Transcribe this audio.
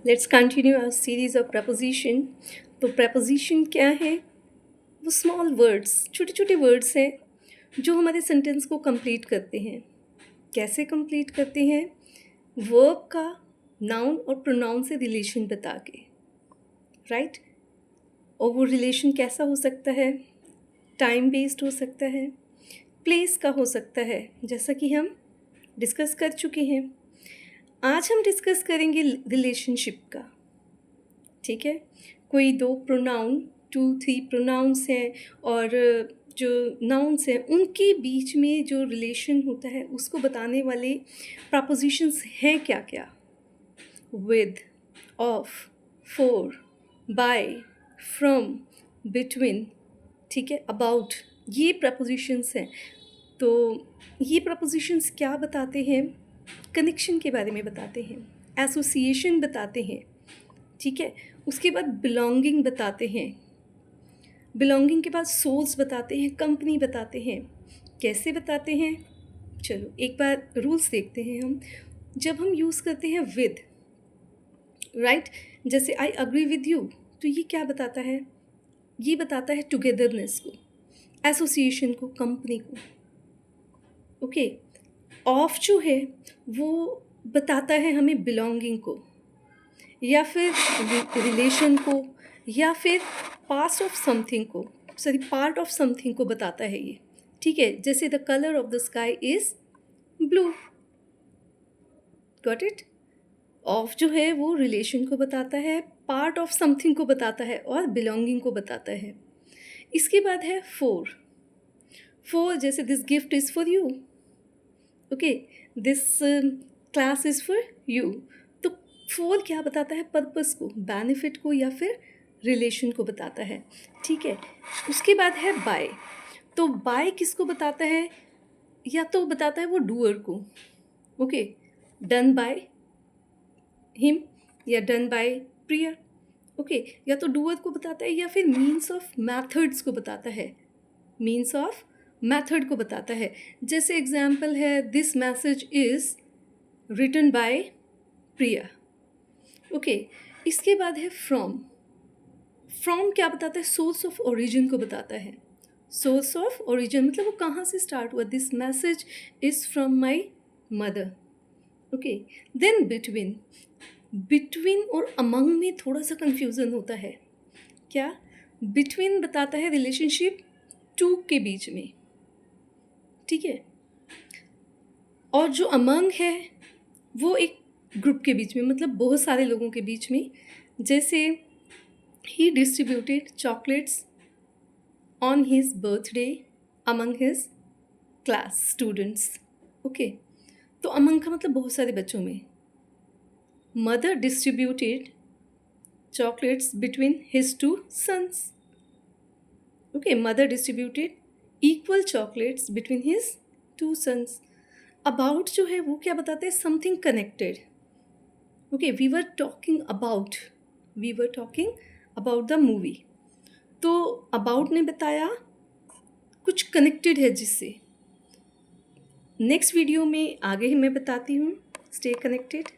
Let's continue our series of preposition. तो preposition क्या है? वो स्मॉल वर्ड्स, छोटे छोटे वर्ड्स हैं जो हमारे सेंटेंस को कंप्लीट करते हैं। कैसे कंप्लीट करते हैं? वर्ब का नाउन और प्रोनाउन से रिलेशन बता के, राइट? और वो रिलेशन कैसा हो सकता है? टाइम बेस्ड हो सकता है, प्लेस का हो सकता है, जैसा कि हम डिस्कस कर चुके हैं। आज हम डिस्कस करेंगे रिलेशनशिप का, ठीक है? कोई 2 प्रोनाउन, 2-3 प्रोनाउंस हैं और जो नाउन्स हैं उनके बीच में जो रिलेशन होता है उसको बताने वाले प्रपोजिशंस हैं क्या क्या? With, of, for, by, from, between, ठीक है, अबाउट, ये प्रपोजिशंस हैं। तो ये प्रपोजिशंस क्या बताते हैं? कनेक्शन के बारे में बताते हैं, एसोसिएशन बताते हैं, ठीक है। उसके बाद बिलोंगिंग बताते हैं, बिलोंगिंग के बाद सोर्स बताते हैं, कंपनी बताते हैं। कैसे बताते हैं? चलो एक बार रूल्स देखते हैं हम। जब हम यूज़ करते हैं विद, राइट, जैसे आई अग्री विद यू, तो ये क्या बताता है? ये बताता है टुगेदरनेस को, एसोसिएशन को, कंपनी को। ओके, ऑफ जो है वो बताता है हमें बिलोंगिंग को, या फिर रिलेशन को, या फिर पार्ट ऑफ समथिंग को, सॉरी पार्ट ऑफ समथिंग को बताता है ये, ठीक है। जैसे the colour of the sky is blue, got it. Of जो है वो रिलेशन को बताता है, पार्ट ऑफ समथिंग को बताता है और बिलोंगिंग को बताता है। इसके बाद है फोर। फोर जैसे this gift is for you, okay, this class is for you. तो फोर क्या बताता है? पर्पस को, बेनिफिट को, या फिर रिलेशन को बताता है, ठीक है। उसके बाद है बाय। तो बाय किसको बताता है? या तो बताता है वो डूअर को, ओके, डन बाय हिम या डन बाय प्रिया, ओके, या तो डूअर को बताता है या फिर मीन्स ऑफ मैथड्स को बताता है, मीन्स ऑफ मेथड को बताता है। जैसे एग्जाम्पल है this message is written by Priya, okay. इसके बाद है फ्रॉम। फ्रॉम क्या बताता है? सोर्स ऑफ ओरिजिन को बताता है। सोर्स ऑफ ओरिजिन मतलब वो कहाँ से स्टार्ट हुआ। This message is from my mother, okay. Then between. Between और अमंग में थोड़ा सा कन्फ्यूज़न होता है। क्या? बिटवीन बताता है रिलेशनशिप टू के बीच में, ठीक है, और जो अमंग है वो एक ग्रुप के बीच में, मतलब बहुत सारे लोगों के बीच में। जैसे ही distributed chocolates on his birthday among his class students, okay. तो अमंग का मतलब बहुत सारे बच्चों में। Mother distributed chocolates between his 2 sons, okay. Mother distributed equal chocolates between his 2 sons। About जो है वो क्या बताते हैं? Something connected, okay. We were talking about the movie. तो अबाउट ने बताया कुछ कनेक्टेड है जिससे। नेक्स्ट वीडियो में आगे मैं बताती हूँ। Stay connected.